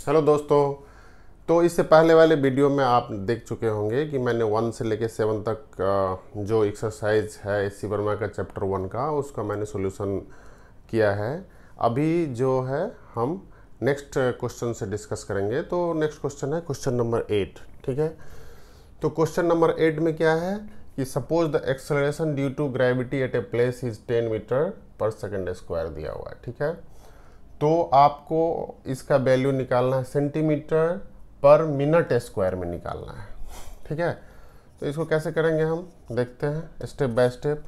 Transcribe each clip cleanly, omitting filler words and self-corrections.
Hello दोस्तों। तो इससे पहले वाले वीडियो में आप देख चुके होंगे कि मैंने 1 से लेकर 7 तक जो एक्सरसाइज है एस.सी. वर्मा का चैप्टर 1 का उसका मैंने सॉल्यूशन किया है। अभी जो है हम नेक्स्ट क्वेश्चन से डिस्कस करेंगे। तो नेक्स्ट क्वेश्चन है क्वेश्चन नंबर 8। ठीक है, तो क्वेश्चन नंबर 8 में क्या है कि suppose the acceleration due to gravity at a place is 10 metre per second square दिया हुआ है। ठीक है, तो आपको इसका वैल्यू निकालना है सेंटीमीटर पर मिनट स्क्वायर में निकालना है। ठीक है, तो इसको कैसे करेंगे हम देखते हैं step by step.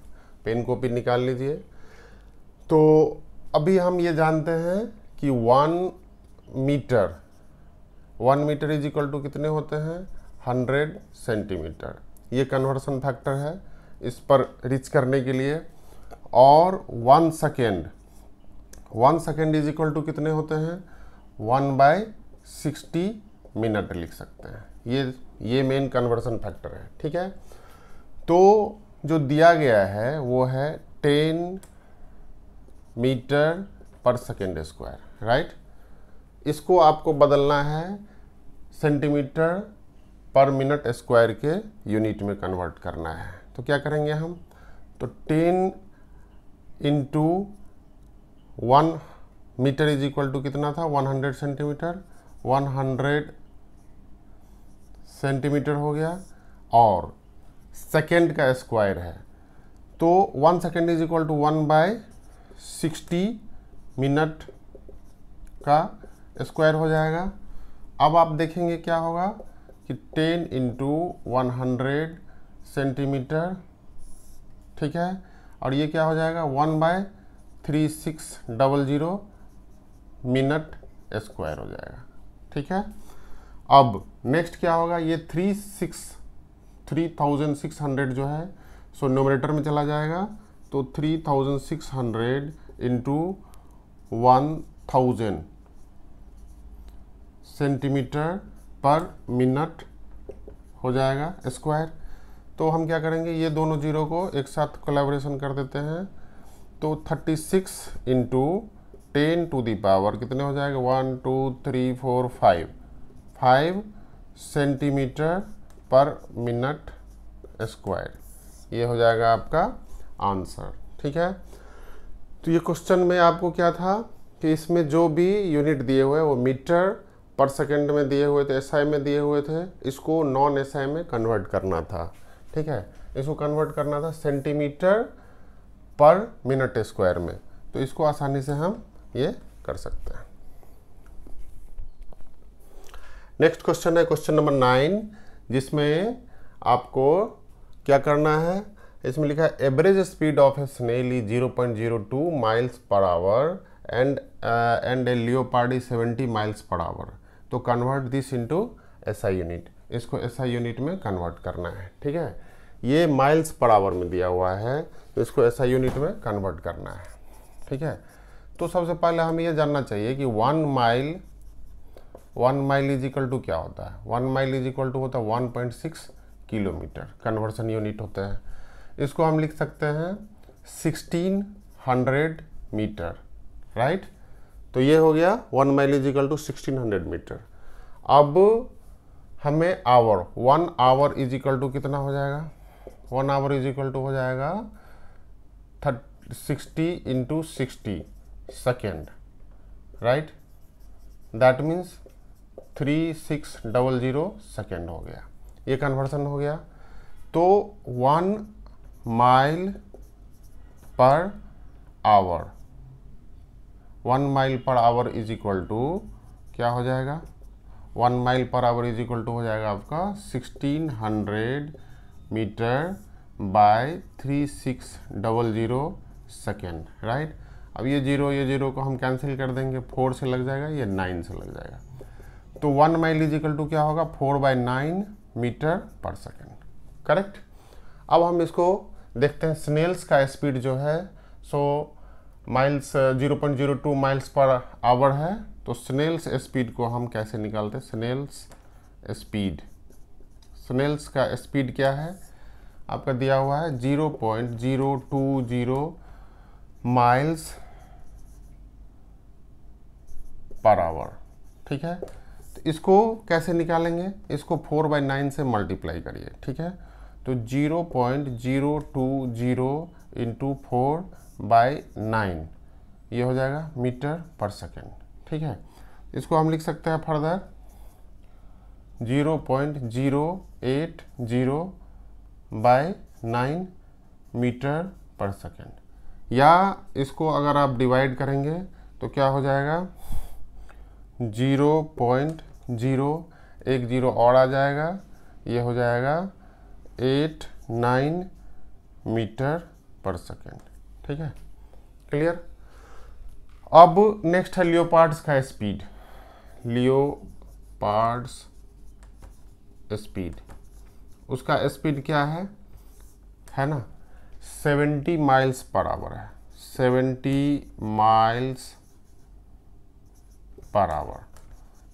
Pen copy निकाल लीजिए। तो अभी हम ये जानते हैं कि 1 मीटर इज इक्वल टू कितने होते हैं 100 सेंटीमीटर। ये कन्वर्सन फैक्टर है इस पर रीच करने के लिए। और 1 सेकेंड इज इक्वल टू कितने होते हैं 1/60 मिनट लिख सकते हैं। ये मेन कन्वर्सन फैक्टर है। ठीक है, तो जो दिया गया है वो है 10 metre per second square. Right, इसको आपको बदलना है सेंटीमीटर पर मिनट स्क्वायर के यूनिट में कन्वर्ट करना है। तो क्या करेंगे हम, तो 10 into 1 metre is equal to कितना था 100 सेंटीमीटर। 100 सेंटीमीटर हो गया और सेकेंड का स्क्वायर है तो 1 second is equal to 1/60 minute का स्क्वायर हो जाएगा। अब आप देखेंगे क्या होगा कि 10 इंटू 100 सेंटीमीटर। ठीक है, और ये क्या हो जाएगा 1/3600 मिनट स्क्वायर हो जाएगा। ठीक है, अब नेक्स्ट क्या होगा, ये 3600 जो है सो न्यूमरेटर में चला जाएगा। तो 3600 इंटू 1000 सेंटीमीटर पर मिनट हो जाएगा स्क्वायर। तो हम क्या करेंगे, ये दोनों जीरो को एक साथ कोलैबोरेशन कर देते हैं। तो 36 इंटू 10 टू दी पावर कितने हो जाएगा 1 2 3 4 5 सेंटीमीटर पर मिनट स्क्वायर। ये हो जाएगा आपका आंसर। ठीक है, तो ये क्वेश्चन में आपको क्या था कि इसमें जो भी यूनिट दिए हुए वो मीटर पर सेकेंड में दिए हुए थे, एसआई में दिए हुए थे, इसको नॉन एसआई में कन्वर्ट करना था। ठीक है, इसको कन्वर्ट करना था सेंटीमीटर पर मिनट स्क्वायर में। तो इसको आसानी से हम ये कर सकते हैं। नेक्स्ट क्वेश्चन है क्वेश्चन नंबर 9, जिसमें आपको क्या करना है, इसमें लिखा है average speed of a snail is 0.02 miles per hour and a leopard is 70 miles per hour. तो convert this into SI unit. इसको एसआई यूनिट में कन्वर्ट करना है। ठीक है, ये माइल्स पर आवर में दिया हुआ है तो इसको एसआई यूनिट में कन्वर्ट करना है। ठीक है, तो सबसे पहले हमें ये जानना चाहिए कि 1 माइल इज इक्वल टू क्या होता है। 1 माइल इज इक्वल टू होता है 1.6 किलोमीटर। कन्वर्सन यूनिट होता है। इसको हम लिख सकते हैं 1600 मीटर। राइट, तो ये हो गया 1 mile is equal to 1600 metre. अब हमें hour 1 hour is equal to कितना हो जाएगा 1 आवर इज इक्वल टू हो जाएगा 60 into 60 second. Right, that means 3600 second हो गया। ये कन्वर्सन हो गया। तो 1 mile per hour 1 mile per hour is equal to क्या हो जाएगा 1 mile per hour is equal to हो जाएगा आपका 1600 मीटर बाय 3600 सेकेंड। राइट, अब ये जीरो को हम कैंसिल कर देंगे, 4 से लग जाएगा, ये 9 से लग जाएगा। तो 1 माइल इज इक्वल टू क्या होगा 4/9 मीटर पर सेकेंड। करेक्ट। अब हम इसको देखते हैं स्नेल्स का स्पीड जो है सो माइल्स 0.02 माइल्स पर आवर है। तो स्नेल्स स्पीड को हम कैसे निकालते हैं, स्नेल्स का स्पीड क्या है आपका दिया हुआ है 0.020 माइल्स पर आवर। ठीक है, तो इसको कैसे निकालेंगे, इसको 4/9 से मल्टीप्लाई करिए, ठीक है। तो 0.020 इंटू 4/9 ये हो जाएगा मीटर पर सेकेंड, ठीक है। इसको हम लिख सकते हैं फर्दर 0.080/9 मीटर पर सेकेंड, या इसको अगर आप डिवाइड करेंगे तो क्या हो जाएगा 0.010 और आ जाएगा, ये हो जाएगा 89 मीटर पर सेकेंड, ठीक है, क्लियर। अब नेक्स्ट है लियोपार्ड्स का स्पीड। लियोपार्ड्स स्पीड, उसका स्पीड क्या है ना 70 माइल्स पर आवर है, 70 माइल्स पर आवर।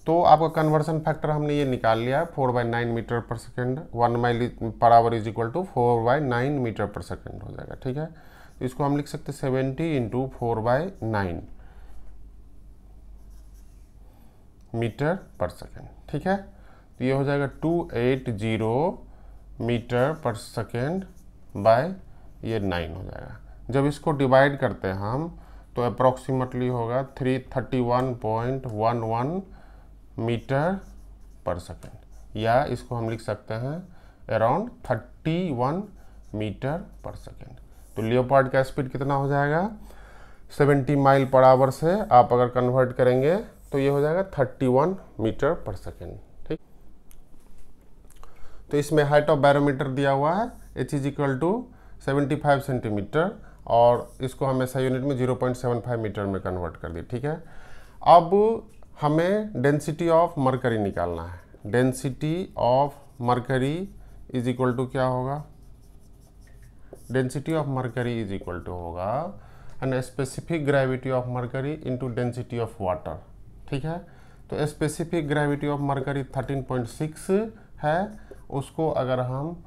तो आपका कन्वर्सन फैक्टर हमने ये निकाल लिया है 4/9 metre per second, 1 mile per hour is equal to 4/9 metre per second हो जाएगा, ठीक है। तो इसको हम लिख सकते हैं 70 इंटू 4/9 मीटर पर सेकेंड, ठीक है। तो ये हो जाएगा 280 मीटर पर सेकेंड बाय ये 9 हो जाएगा। जब इसको डिवाइड करते हैं हम तो अप्रॉक्सीमेटली होगा 331.11 मीटर पर सेकेंड, या इसको हम लिख सकते हैं अराउंड 31 मीटर पर सेकेंड। तो लियोपार्ड का स्पीड कितना हो जाएगा 70 माइल पर आवर से आप अगर कन्वर्ट करेंगे तो ये हो जाएगा 31 मीटर पर सेकेंड, ठीक। तो इसमें हाइट ऑफ बैरोमीटर दिया हुआ है h is equal to 75 centimetre, और इसको हम SI यूनिट में 0.75 मीटर में कन्वर्ट कर दिए, ठीक है। अब हमें डेंसिटी ऑफ मरकरी निकालना है। Density of mercury is equal to क्या होगा, density of mercury is equal to होगा and specific gravity of mercury into density of water, ठीक है। तो स्पेसिफिक ग्रेविटी ऑफ मरकरी 13.6 है, उसको अगर हम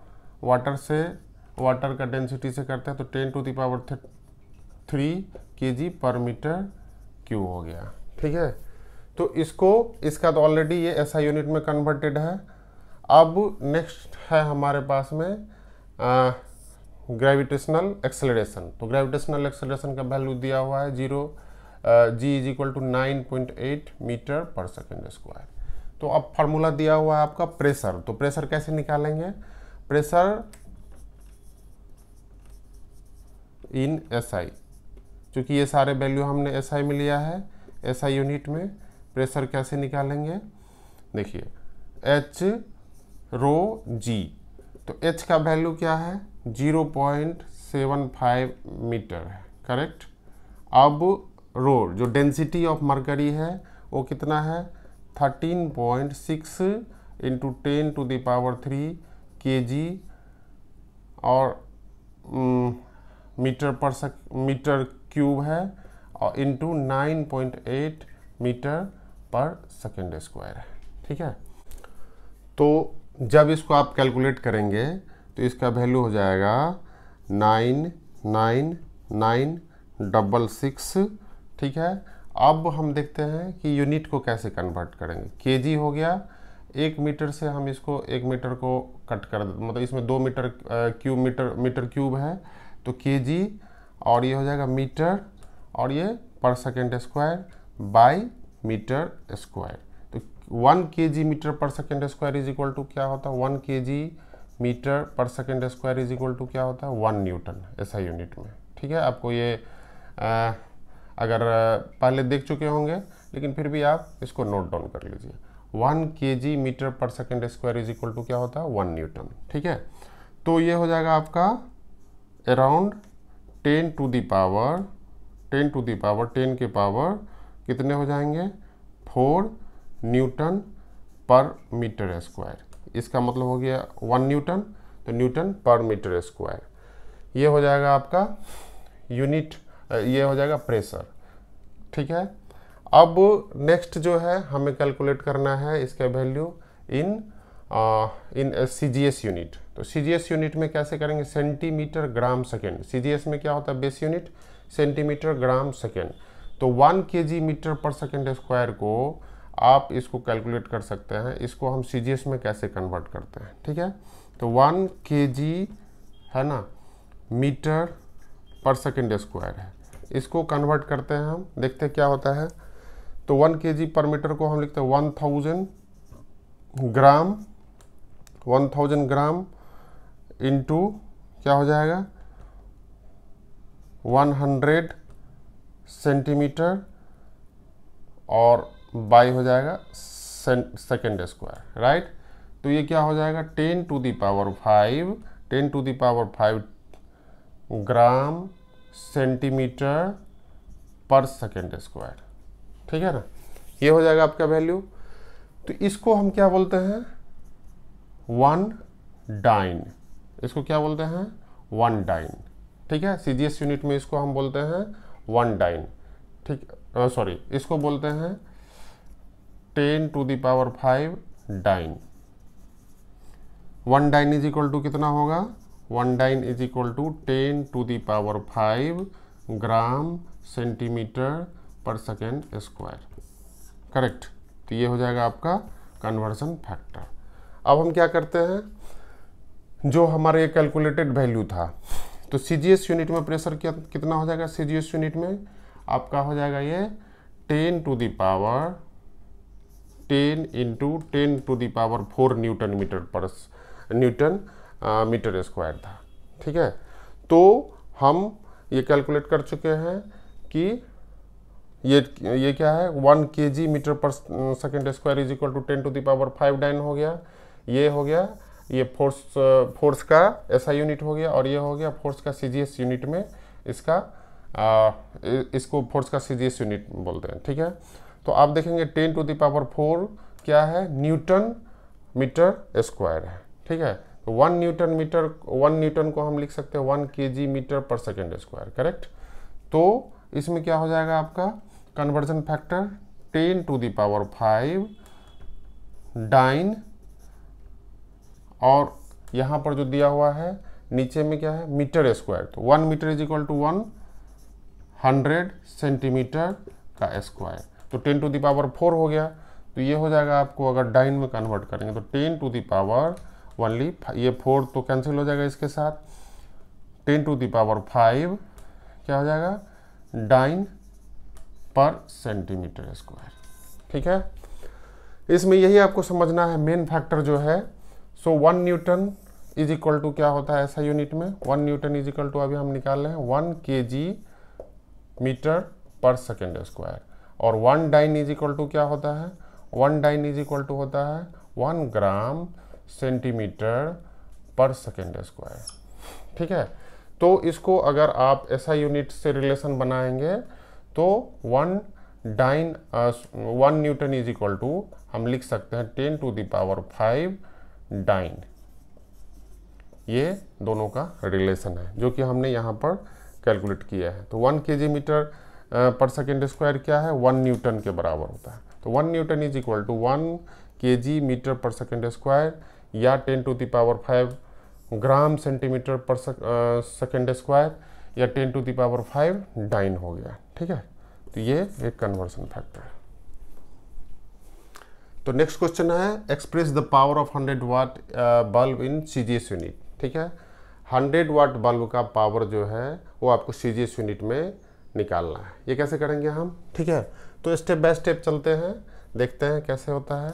वाटर का डेंसिटी से करते हैं तो 10⁻³ kg पर मीटर क्यूब हो गया, ठीक है। तो इसका तो ऑलरेडी ये SI यूनिट में कन्वर्टेड है। अब नेक्स्ट है हमारे पास में ग्रेविटेशनल एक्सेलरेशन। तो ग्रेविटेशनल एक्सेलरेशन का वैल्यू दिया हुआ है g is equal to 9.8 metre per second square. तो अब फार्मूला दिया हुआ है आपका प्रेशर। तो प्रेशर कैसे निकालेंगे, प्रेशर इन SI, क्योंकि ये सारे वैल्यू हमने SI में लिया है, SI यूनिट में प्रेशर कैसे निकालेंगे, देखिए H रो G। तो H का वैल्यू क्या है 0.75 मीटर है, करेक्ट। अब रो जो डेंसिटी ऑफ मरकरी है वो कितना है 13.6 इंटू 10⁻³ kg और मीटर क्यूब है, और into 9.8 metre per second square है, ठीक है। तो जब इसको आप कैलकुलेट करेंगे तो इसका वैल्यू हो जाएगा 99966, ठीक है। अब हम देखते हैं कि यूनिट को कैसे कन्वर्ट करेंगे। केजी हो गया, 1 मीटर से हम इसको 1 मीटर को कट कर देते, मतलब इसमें 2 मीटर क्यूब है तो केजी, और ये हो जाएगा मीटर, और ये per second square by metre square. तो 1 kg metre per second square is equal to क्या होता है 1 kg metre per second square is equal to क्या होता है 1 न्यूटन SI यूनिट में, ठीक है। आपको ये अगर पहले देख चुके होंगे लेकिन फिर भी आप इसको नोट डाउन कर लीजिए। 1 kg metre per second square is equal to क्या होता है 1 न्यूटन, ठीक है। तो ये हो जाएगा आपका अराउंड 10 के पावर कितने हो जाएंगे 4 न्यूटन पर मीटर स्क्वायर। इसका मतलब हो गया 1 न्यूटन, तो न्यूटन पर मीटर स्क्वायर। ये हो जाएगा आपका यूनिट, ये हो जाएगा प्रेशर, ठीक है। अब नेक्स्ट जो है हमें कैलकुलेट करना है इसका वैल्यू इन CGS यूनिट। तो CGS यूनिट में कैसे करेंगे सेंटीमीटर ग्राम सेकेंड। CGS में क्या होता है base unit centimetre gram second. तो 1 kg metre per second square को आप इसको कैलकुलेट कर सकते हैं, इसको हम CGS में कैसे कन्वर्ट करते हैं, ठीक है। तो 1 kg है ना, मीटर पर सेकेंड स्क्वायर है, इसको कन्वर्ट करते हैं हम, देखते हैं क्या होता है। तो 1 kg पर मीटर को हम लिखते हैं 1000 ग्राम, 1000 ग्राम इंटू क्या हो जाएगा 100 सेंटीमीटर और बाई हो जाएगा सेकेंड स्क्वायर, राइट। तो ये क्या हो जाएगा 10 to the power 5 gram centimetre per second square, ठीक है ना। ये हो जाएगा आपका वैल्यू। तो इसको हम क्या बोलते हैं 1 डाइन, इसको क्या बोलते हैं 1 डाइन, ठीक है। CGS यूनिट में इसको हम बोलते हैं 1 डाइन, ठीक, सॉरी इसको बोलते हैं 10 to the power 5 dyne. 1 dyne is equal to कितना होगा 1 dyne is equal to 10 to the power 5 gram centimetre per second square, correct. तो ये हो जाएगा आपका कन्वर्जन फैक्टर। अब हम क्या करते हैं, जो हमारे ये कैलकुलेटेड वैल्यू था, तो CGS यूनिट में प्रेशर कितना हो जाएगा, CGS यूनिट में आपका हो जाएगा ये 10 to the power 10 into 10 to the power 4 newton metre square था, ठीक है। तो हम ये कैलकुलेट कर चुके हैं कि ये क्या है 1 kg metre per second square is equal to 10 to the power 5 dyne हो गया, ये हो गया, ये फोर्स का SI यूनिट हो गया, और ये हो गया फोर्स का CGS यूनिट में इसका इसको फोर्स का CGS यूनिट बोलते हैं, ठीक है। तो आप देखेंगे 10 टू द पावर 4 क्या है न्यूटन मीटर स्क्वायर है, ठीक है। तो 1 न्यूटन को हम लिख सकते हैं 1 kg metre per second square, correct. तो इसमें क्या हो जाएगा आपका conversion factor 10 to the power 5 dyne, और यहाँ पर जो दिया हुआ है नीचे में क्या है मीटर स्क्वायर, तो 1 metre is equal to 100 centimetre का स्क्वायर, तो 10 टू द पावर 4 हो गया। तो ये हो जाएगा आपको अगर डाइन में कन्वर्ट करेंगे तो 10 टू द पावर ओनली, ये 4 तो कैंसिल हो जाएगा इसके साथ, 10 टू द पावर 5 क्या हो जाएगा डाइन पर सेंटीमीटर स्क्वायर, ठीक है। इसमें यही आपको समझना है मेन फैक्टर जो है। सो 1 न्यूटन इज इक्वल टू क्या होता है ऐसा यूनिट में 1 न्यूटन इज इक्वल टू अभी हम निकाल रहे हैं 1 kg metre per second square, और 1 डाइन इज इक्वल टू क्या होता है 1 डाइन इज इक्वल टू होता है 1 ग्राम सेंटीमीटर पर सेकेंड स्क्वायर, ठीक है। तो इसको अगर आप SI यूनिट से रिलेशन बनाएंगे तो 1 न्यूटन इज इक्वल टू हम लिख सकते हैं 10 टू द पावर 5 डाइन, ये दोनों का रिलेशन है जो कि हमने यहाँ पर कैलकुलेट किया है। तो 1 kg metre per second square क्या है 1 न्यूटन के बराबर होता है। तो 1 newton is equal to 1 kg metre per second square या 10 to the power 5 gram centimetre per second square या 10 टू द पावर 5 डाइन हो गया, ठीक है। तो ये एक कन्वर्जन फैक्टर है। तो नेक्स्ट क्वेश्चन है express the power of 100 watt bulb in CGS unit, ठीक है। 100 वाट बल्ब का पावर जो है वो आपको CGS यूनिट में निकालना है। ये कैसे करेंगे हम, ठीक है। तो स्टेप बाय स्टेप चलते हैं, देखते हैं कैसे होता है।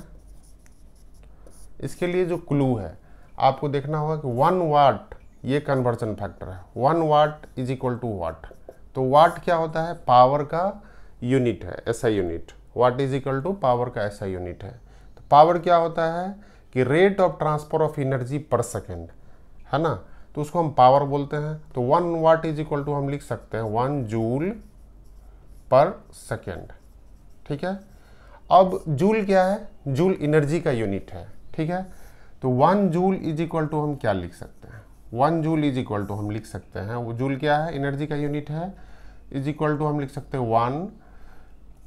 इसके लिए जो क्लू है आपको देखना होगा कि 1 वाट ये कन्वर्जन फैक्टर है, 1 वाट इज इक्वल टू वाट। तो वाट क्या होता है पावर का यूनिट है, SI unit, watt is equal to power का SI यूनिट है। तो पावर क्या होता है कि rate of transfer of energy per second, है ना, तो उसको हम पावर बोलते हैं। तो 1 वाट इज इक्वल टू हम लिख सकते हैं 1 जूल पर सेकेंड, ठीक है। अब जूल क्या है, जूल एनर्जी का यूनिट है, ठीक है। तो 1 जूल इज इक्वल टू हम क्या लिख सकते हैं 1 जूल इज इक्वल टू हम लिख सकते हैं, वो जूल क्या है एनर्जी का यूनिट है, इज इक्वल टू हम लिख सकते हैं 1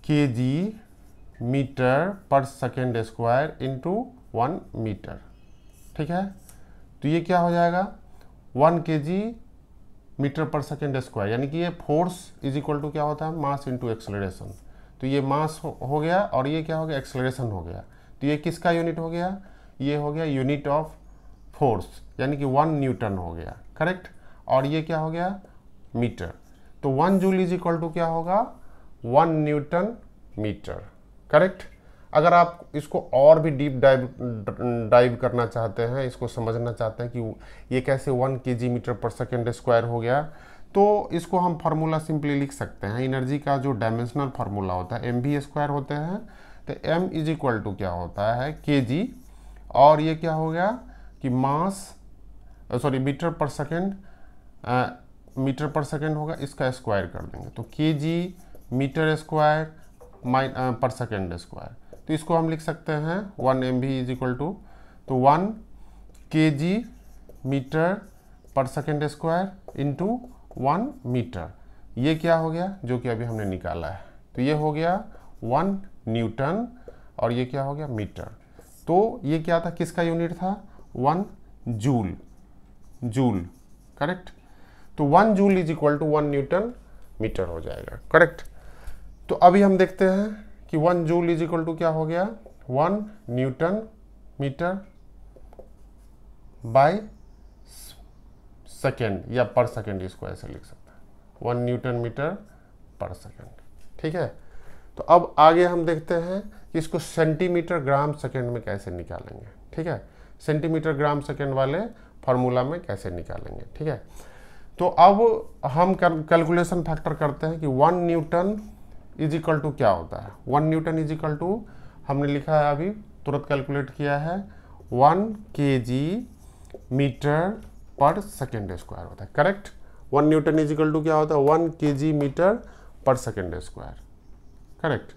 kg metre per second square into 1 metre, ठीक है। तो ये क्या हो जाएगा 1 kg metre per second square, यानी कि ये फोर्स इज इक्वल टू क्या होता है मास इंटू एक्सेलरेशन। तो ये मास हो गया और ये क्या हो गया, एक्सेलरेशन हो गया। तो ये किसका यूनिट हो गया, ये हो गया यूनिट ऑफ फोर्स, यानी कि 1 न्यूटन हो गया, करेक्ट। और ये क्या हो गया, मीटर। तो 1 जूल इज इक्वल टू क्या होगा, 1 न्यूटन मीटर, करेक्ट। अगर आप इसको और भी डीप डाइव करना चाहते हैं, इसको समझना चाहते हैं कि ये कैसे 1 kg metre per second square हो गया, तो इसको हम फार्मूला सिंपली लिख सकते हैं। एनर्जी का जो डायमेंशनल फार्मूला होता है mv² होते हैं, तो m इज इक्वल टू क्या होता है, kg, और ये क्या हो गया कि मास, सॉरी मीटर पर सेकेंड होगा, इसका स्क्वायर कर देंगे तो kg मीटर स्क्वायर पर सेकेंड स्क्वायर। तो इसको हम लिख सकते हैं 1 mv इज इक्वल टू, तो 1 kg metre per second square into 1 metre, ये क्या हो गया जो कि अभी हमने निकाला है। तो ये हो गया 1 न्यूटन और ये क्या हो गया, मीटर। तो ये क्या था, किसका यूनिट था, 1 जूल, करेक्ट। तो 1 joule is equal to 1 newton metre हो जाएगा, करेक्ट। तो अभी हम देखते हैं कि 1 जूल इज इक्वल टू क्या हो गया, 1 न्यूटन मीटर बाय सेकेंड या पर सेकेंड, इसको ऐसे लिख सकते हैं 1 न्यूटन मीटर पर सेकेंड, ठीक है। तो अब आगे हम देखते हैं कि इसको सेंटीमीटर ग्राम सेकेंड में कैसे निकालेंगे, ठीक है। सेंटीमीटर ग्राम सेकेंड वाले फार्मूला में कैसे निकालेंगे, ठीक है। तो अब हम कैलकुलेशन फैक्टर करते हैं कि 1 न्यूटन इज इक्वल टू क्या होता है। 1 न्यूटन इज इक्वल टू हमने लिखा है, अभी तुरंत कैलकुलेट किया है, 1 kg metre per second square होता है, correct. 1 newton is equal to क्या होता है, 1 kg metre per second square, correct.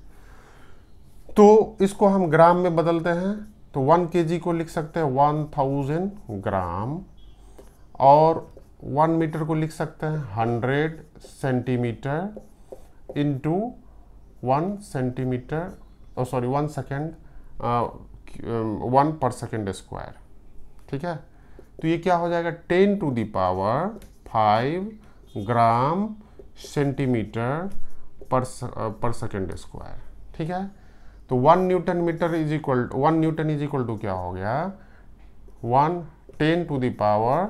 तो इसको हम ग्राम में बदलते हैं, तो 1 kg को लिख सकते हैं 1000 ग्राम, और 1 मीटर को लिख सकते हैं 100 centimetre into 1 centimetre, sorry 1 second, 1 पर सेकेंड स्क्वायर, ठीक है। तो ये क्या हो जाएगा, 10 to the power 5 gram centimetre per second square, ठीक है। तो 1 newton metre is equal, 1 newton is equal to क्या हो गया, 10 to the power,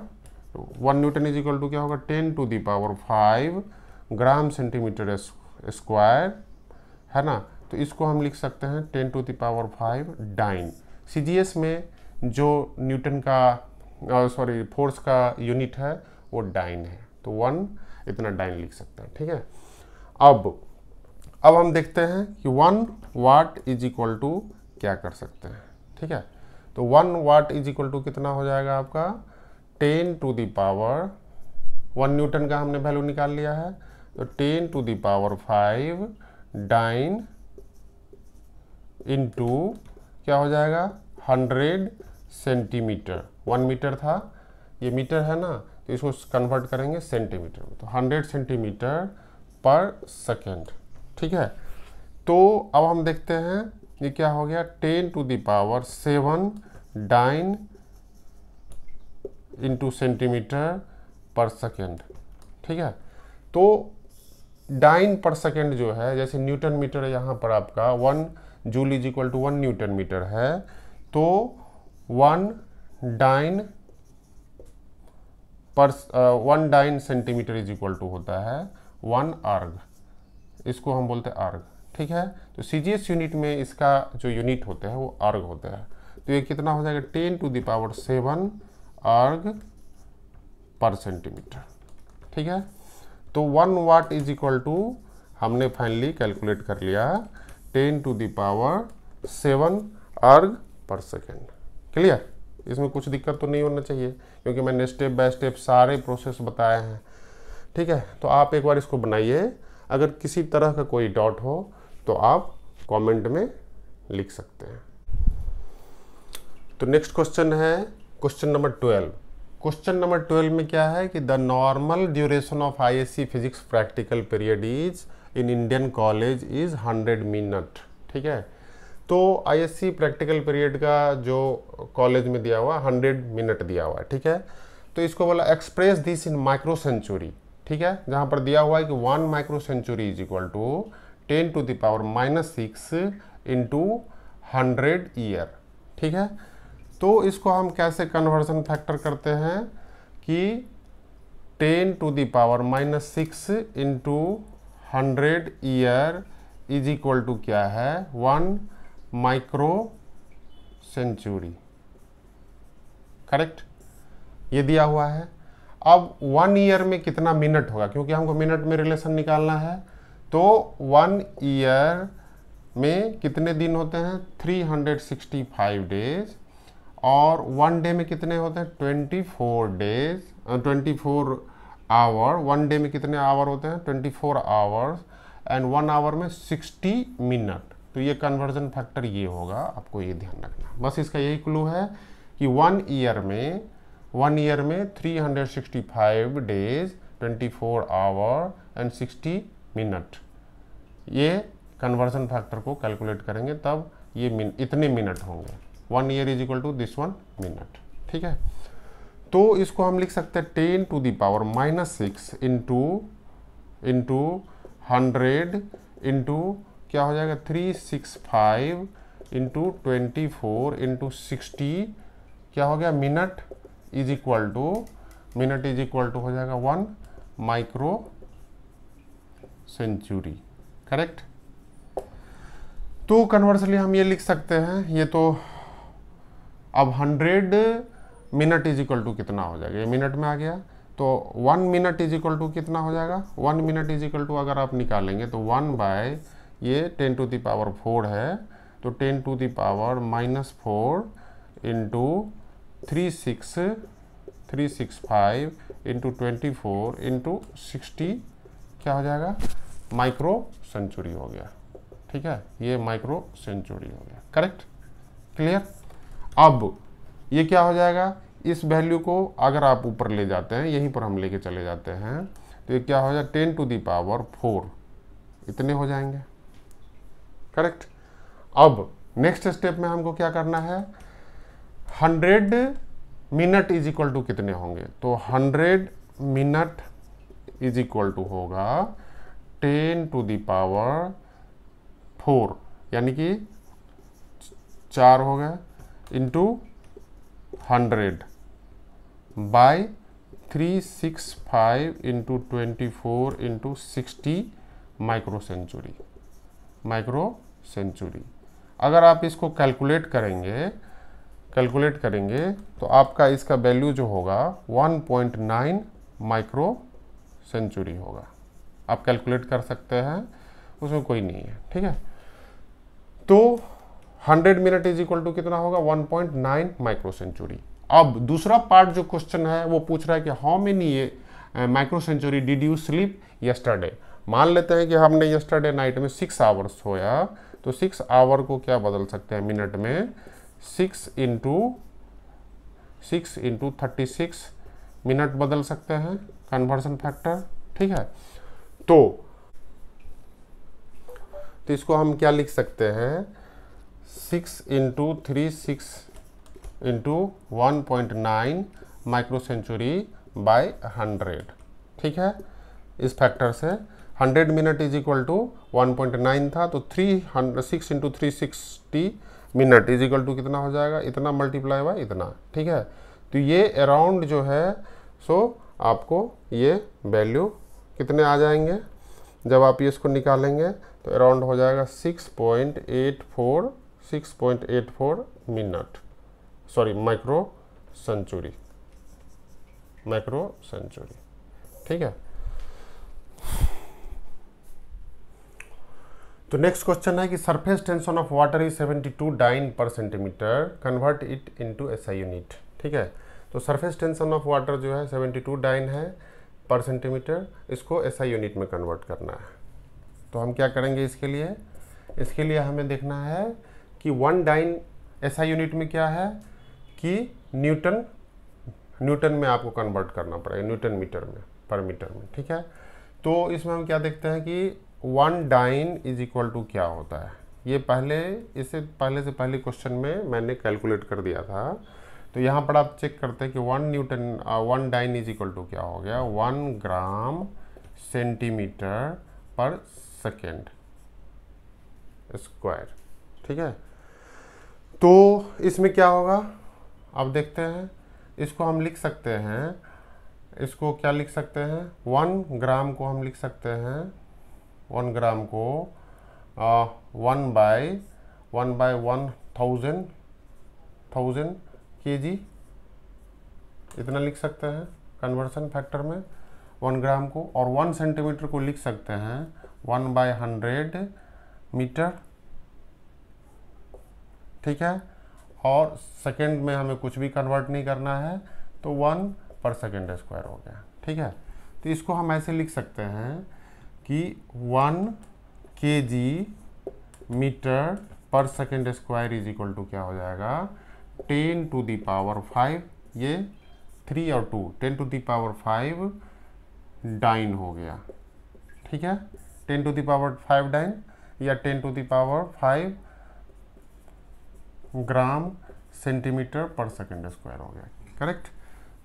1 newton is equal to क्या होगा, 10 to the power 5 gram centimetre square, है ना। तो इसको हम लिख सकते हैं 10 to the power 5 dyne. CGS में जो न्यूटन का सॉरी फोर्स का यूनिट है वो डाइन है, तो 1 इतना डाइन लिख सकते हैं, ठीक है। अब हम देखते हैं कि 1 वाट इज इक्वल टू क्या कर सकते हैं, ठीक है। तो 1 वाट इज इक्वल टू कितना हो जाएगा आपका, 10 टू द पावर, 1 न्यूटन का हमने वैल्यू निकाल लिया है, तो 10 to the power 5 dyne into क्या हो जाएगा, 100 सेंटीमीटर। 1 मीटर था, ये मीटर है ना, तो इसको कन्वर्ट करेंगे सेंटीमीटर में, तो 100 सेंटीमीटर पर सेकेंड, ठीक है। तो अब हम देखते हैं ये क्या हो गया, 10 to the power 7 dyne into centimetre per second, ठीक है। तो डाइन पर सेकेंड जो है, जैसे न्यूटन मीटर यहाँ पर आपका 1 joule is equal to 1 newton metre है, तो 1 dyne centimetre is equal to होता है 1 अर्ग, इसको हम बोलते हैं अर्ग, ठीक है। तो सीजीएस यूनिट में इसका जो यूनिट होते हैं वो अर्ग होते हैं। तो ये कितना हो जाएगा, 10 टू द पावर 7 अर्ग पर सेंटीमीटर, ठीक है। तो 1 वाट इज इक्वल टू हमने फाइनली कैलकुलेट कर लिया 10 टू द पावर 7 अर्ग पर सेकेंड। क्लियर, इसमें कुछ दिक्कत तो नहीं होना चाहिए क्योंकि मैंने स्टेप बाय स्टेप सारे प्रोसेस बताए हैं, ठीक है। तो आप एक बार इसको बनाइए, अगर किसी तरह का कोई डाउट हो तो आप कमेंट में लिख सकते हैं। तो नेक्स्ट क्वेश्चन है क्वेश्चन नंबर 12। क्वेश्चन नंबर 12 में क्या है कि the normal duration of ISC physics practical period is in Indian college is 100 minute, ठीक है। तो आईएससी प्रैक्टिकल पीरियड का जो कॉलेज में दिया हुआ 100 मिनट दिया हुआ है, ठीक है। तो इसको बोला express this in micro century, ठीक है, जहाँ पर दिया हुआ है कि 1 micro century is equal to 10⁻⁻6 into 100 year. ठीक है, तो इसको हम कैसे कन्वर्जन फैक्टर करते हैं कि 10⁻⁻6 into 100 year is equal to क्या है, 1 माइक्रो सेंचुरी। करेक्ट, ये दिया हुआ है। अब 1 ईयर में कितना मिनट होगा, क्योंकि हमको मिनट में रिलेशन निकालना है, तो 1 ईयर में कितने दिन होते हैं, 365 डेज, और 1 डे में कितने होते हैं, 24 डेज, 24 आवर। 1 डे में कितने आवर होते हैं, 24 आवर्स, एंड 1 आवर में 60 मिनट। तो ये कन्वर्जन फैक्टर ये होगा, आपको ये ध्यान रखना। बस इसका यही क्लू है कि 1 ईयर में 365 डेज, 24 आवर एंड 60 मिनट, ये कन्वर्जन फैक्टर को कैलकुलेट करेंगे तब ये इतने मिनट होंगे। 1 year is equal to this 1 minute. ठीक है, तो इसको हम लिख सकते हैं 10⁻⁻6 इंटू 100 इंटू क्या हो जाएगा, 365 इंटू 24 इंटू 60 क्या हो गया, मिनट इज इक्वल टू हो जाएगा 1 माइक्रो सेंचुरी। करेक्ट, तो कन्वर्सली हम ये लिख सकते हैं, ये तो अब 100 मिनट इज इक्वल टू कितना हो जाएगा, ये मिनट में आ गया, तो 1 मिनट इज इक्वल टू कितना हो जाएगा, 1 मिनट इज इक्वल टू अगर आप निकालेंगे तो 1 बाय ये 10⁻4 है, तो 10⁻⁻4 इंटू 365 इंटू 24 इंटू 60 क्या हो जाएगा, माइक्रो सेंचुरी हो गया। ठीक है, ये माइक्रो सेंचुरी हो गया। Correct, clear. अब ये क्या हो जाएगा, इस वैल्यू को अगर आप ऊपर ले जाते हैं, यहीं पर हम लेके चले जाते हैं, तो ये क्या हो जाएगा, 10⁻4 इतने हो जाएंगे। करेक्ट, अब नेक्स्ट स्टेप में हमको क्या करना है, 100 मिनट इज इक्वल टू कितने होंगे, तो 100 मिनट इज इक्वल टू होगा 10⁻4 यानी कि 4 हो गया into 100 by 365 into 24 into 60 micro century. अगर आप इसको कैलकुलेट करेंगे तो आपका इसका वैल्यू जो होगा 1.9 माइक्रो सेंचुरी होगा। आप कैलकुलेट कर सकते हैं, उसमें कोई नहीं है। ठीक है, तो 100 मिनट इज इक्वल टू कितना होगा, 1.9 माइक्रो सेंचुरी। अब दूसरा पार्ट जो क्वेश्चन है वो पूछ रहा है कि how many micro century did you sleep yesterday. मान लेते हैं कि हमने यस्टरडे नाइट में 6 आवर्स सोया, तो 6 आवर को क्या बदल सकते हैं मिनट में, 6 इंटू 36 मिनट बदल सकते हैं, कन्वर्जन फैक्टर। ठीक है, तो इसको हम क्या लिख सकते हैं, 6 into 36 into 1.9 micro century by 100। ठीक है, इस फैक्टर से 100 मिनट इज इक्वल टू 1.9 था, तो 6 into 360 minute is equal to कितना हो जाएगा, इतना मल्टीप्लाई बाय इतना। ठीक है, तो ये अराउंड जो है, सो आपको ये वैल्यू कितने आ जाएंगे, जब आप ये इसको निकालेंगे तो अराउंड हो जाएगा 6.84 मिनट, सॉरी माइक्रो सेंचुरी। ठीक है, तो नेक्स्ट क्वेश्चन है कि surface tension of water is 72 dyne per centimetre, convert it into SI unit. ठीक है, तो सरफेस टेंशन ऑफ वाटर जो है 72 डाइन है पर सेंटीमीटर, इसको एसआई यूनिट में कन्वर्ट करना है। तो हम क्या करेंगे इसके लिए हमें देखना है कि 1 डाइन एसआई यूनिट में क्या है कि न्यूटन में आपको कन्वर्ट करना पड़ेगा, न्यूटन मीटर में, पर मीटर में। ठीक है, तो इसमें हम क्या देखते हैं कि 1 डाइन इज इक्वल टू क्या होता है, ये इससे पहले क्वेश्चन में मैंने कैलकुलेट कर दिया था। तो यहाँ पर आप चेक करते हैं कि 1 डाइन इज इक्वल टू क्या हो गया, 1 ग्राम सेंटीमीटर पर सेकेंड। स्क्वायर। ठीक है, तो इसमें क्या होगा अब देखते हैं। इसको हम लिख सकते हैं, इसको क्या लिख सकते हैं, 1 ग्राम को हम लिख सकते हैं, 1 ग्राम को 1/1000 kg इतना लिख सकते हैं कन्वर्सन फैक्टर में 1 ग्राम को। और 1 सेंटीमीटर को लिख सकते हैं 1/100 मीटर। ठीक है, और सेकेंड में हमें कुछ भी कन्वर्ट नहीं करना है, तो 1 पर सेकेंड स्क्वायर हो गया। ठीक है, तो इसको हम ऐसे लिख सकते हैं कि 1 kg metre per second square is equal to क्या हो जाएगा, 10⁵, ये 3 और 2 10⁵ डाइन हो गया। ठीक है, 10⁵ डाइन या 10⁵ ग्राम सेंटीमीटर पर सेकेंड स्क्वायर हो गया। करेक्ट,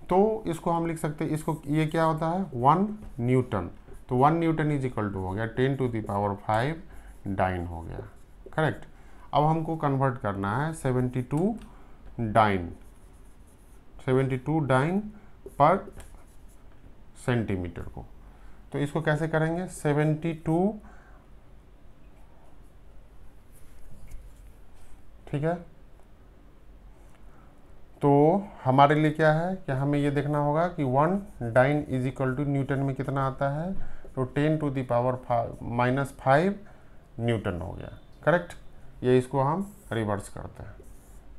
तो इसको हम लिख सकते हैं, इसको ये क्या होता है 1 न्यूटन, तो 1 न्यूटन इज इक्वल टू हो गया 10⁵ डाइन हो गया। करेक्ट, अब हमको कन्वर्ट करना है 72 डाइन पर सेंटीमीटर को। तो इसको कैसे करेंगे, 72, ठीक है, तो हमारे लिए क्या है कि हमें ये देखना होगा कि 1 dyne is equal to newton में कितना आता है, तो 10⁻⁻5 न्यूटन हो गया। करेक्ट, ये इसको हम रिवर्स करते हैं,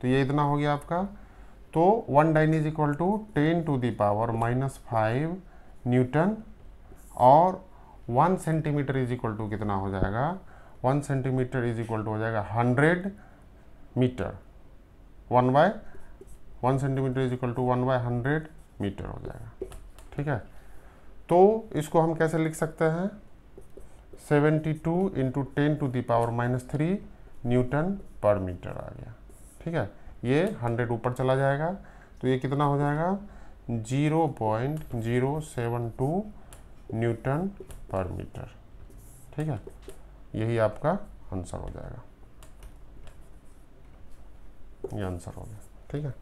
तो ये इतना हो गया आपका। तो 1 dyne is equal to 10⁻⁻5 newton, और 1 सेंटीमीटर इज इक्वल टू कितना हो जाएगा, 1 सेंटीमीटर इज इक्वल टू हो जाएगा 100 metre. 1 centimetre is equal to 1/100 metre हो जाएगा। ठीक है, तो इसको हम कैसे लिख सकते हैं, 72 इंटू 10⁻³ न्यूटन पर मीटर आ गया। ठीक है, ये 100 ऊपर चला जाएगा, तो ये कितना हो जाएगा 0.072 न्यूटन पर मीटर। ठीक है, यही आपका आंसर हो जाएगा, ये आंसर हो गया। ठीक है।